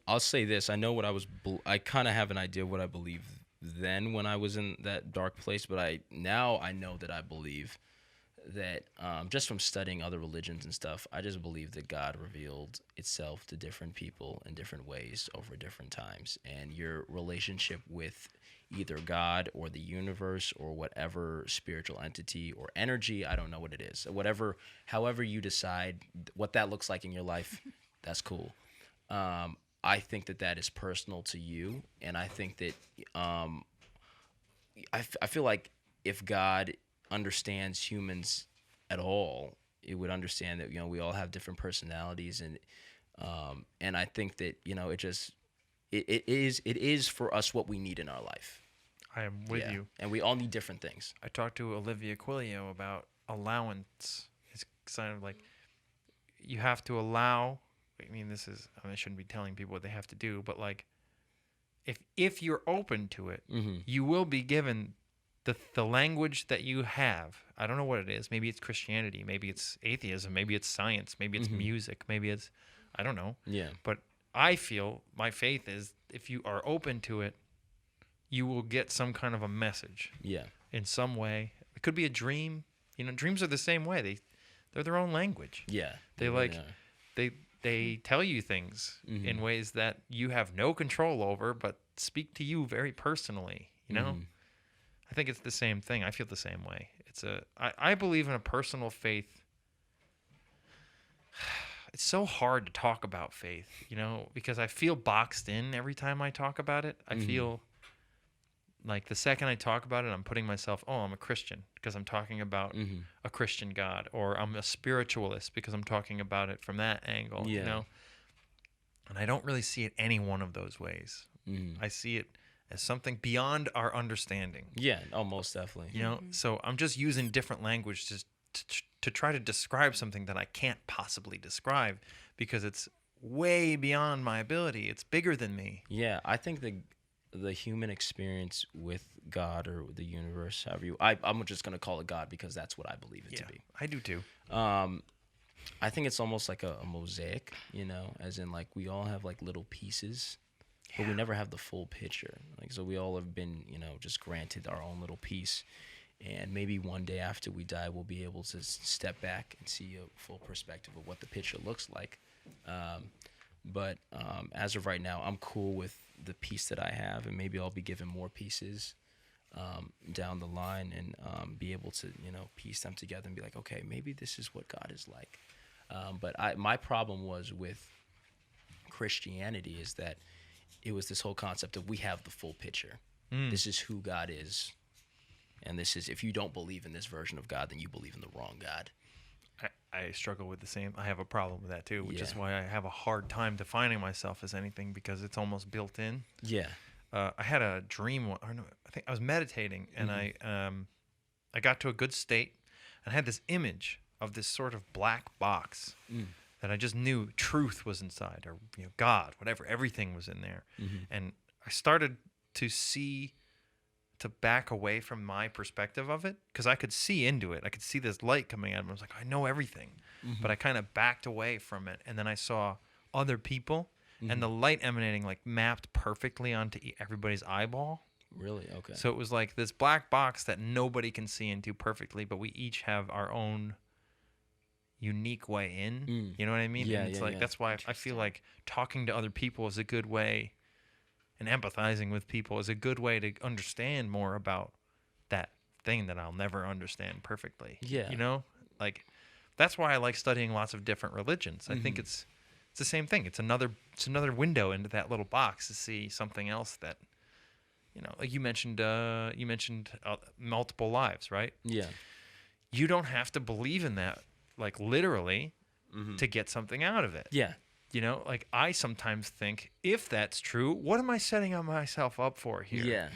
I'll say this. I know what I kind of have an idea of what I believe then when I was in that dark place, but I know that I believe that just from studying other religions and stuff, I just believe that God revealed itself to different people in different ways over different times. And your relationship with either God or the universe or whatever spiritual entity or energy, I don't know what it is. However you decide what that looks like in your life, that's cool. I think that is personal to you. And I think that I feel like if God understands humans at all, it would understand that we all have different personalities, and I think that it is for us what we need in our life. I am with you. And we all need different things. I talked to Olivia Quilio about allowance. It's kind of like you have to allow. I mean, I shouldn't be telling people what they have to do, but like if you're open to it, you will be given the language that you have. I don't know what it is. Maybe it's Christianity. Maybe it's atheism. Maybe it's science. Maybe it's music. Maybe it's, I don't know. Yeah. But I feel my faith is if you are open to it, you will get some kind of a message. Yeah. In some way. It could be a dream. Dreams are the same way. They're their own language. Yeah. They tell you things in ways that you have no control over, but speak to you very personally, I think it's the same thing. I feel the same way. I believe in a personal faith. It's so hard to talk about faith, because I feel boxed in every time I talk about it. I feel like the second I talk about it, I'm putting myself, I'm a Christian because I'm talking about a Christian God, or I'm a spiritualist because I'm talking about it from that angle, And I don't really see it any one of those ways. I see it as something beyond our understanding. Yeah, most definitely. So I'm just using different language to try to describe something that I can't possibly describe because it's way beyond my ability. It's bigger than me. Yeah, I think the human experience with God or the universe, I'm just going to call it God because that's what I believe it to be. I do too. I think it's almost like a mosaic, as in like we all have like little pieces, but we never have the full picture. Like, so we all have been, just granted our own little piece. And maybe one day after we die, we'll be able to step back and see a full perspective of what the picture looks like. But as of right now, I'm cool with the piece that I have, and maybe I'll be given more pieces down the line and be able to, piece them together and be like, okay, maybe this is what God is like. But my problem was with Christianity is that it was this whole concept of we have the full picture. This is who God is. And this is, if you don't believe in this version of God, then you believe in the wrong God. I struggle with the same. I have a problem with that too, which is why I have a hard time defining myself as anything because it's almost built in. Yeah. I had a dream. I think I was meditating, and I got to a good state, and I had this image of this sort of black box that I just knew truth was inside, or God, whatever, everything was in there, and I started to back away from my perspective of it because I could see into it. I could see this light coming out of it. I was like, I know everything. But I kind of backed away from it. And then I saw other people and the light emanating like mapped perfectly onto everybody's eyeball. Really? Okay. So it was like this black box that nobody can see into perfectly, but we each have our own unique way in. You know what I mean? Yeah, and it's that's why I feel like talking to other people is a good way, and empathizing with people is a good way to understand more about that thing that I'll never understand perfectly. Yeah. Like that's why I like studying lots of different religions. I think it's the same thing. It's another window into that little box to see something else that, like you mentioned multiple lives, right? Yeah. You don't have to believe in that, like literally, to get something out of it. Yeah. Like I sometimes think, if that's true, what am I setting myself up for here? Yeah.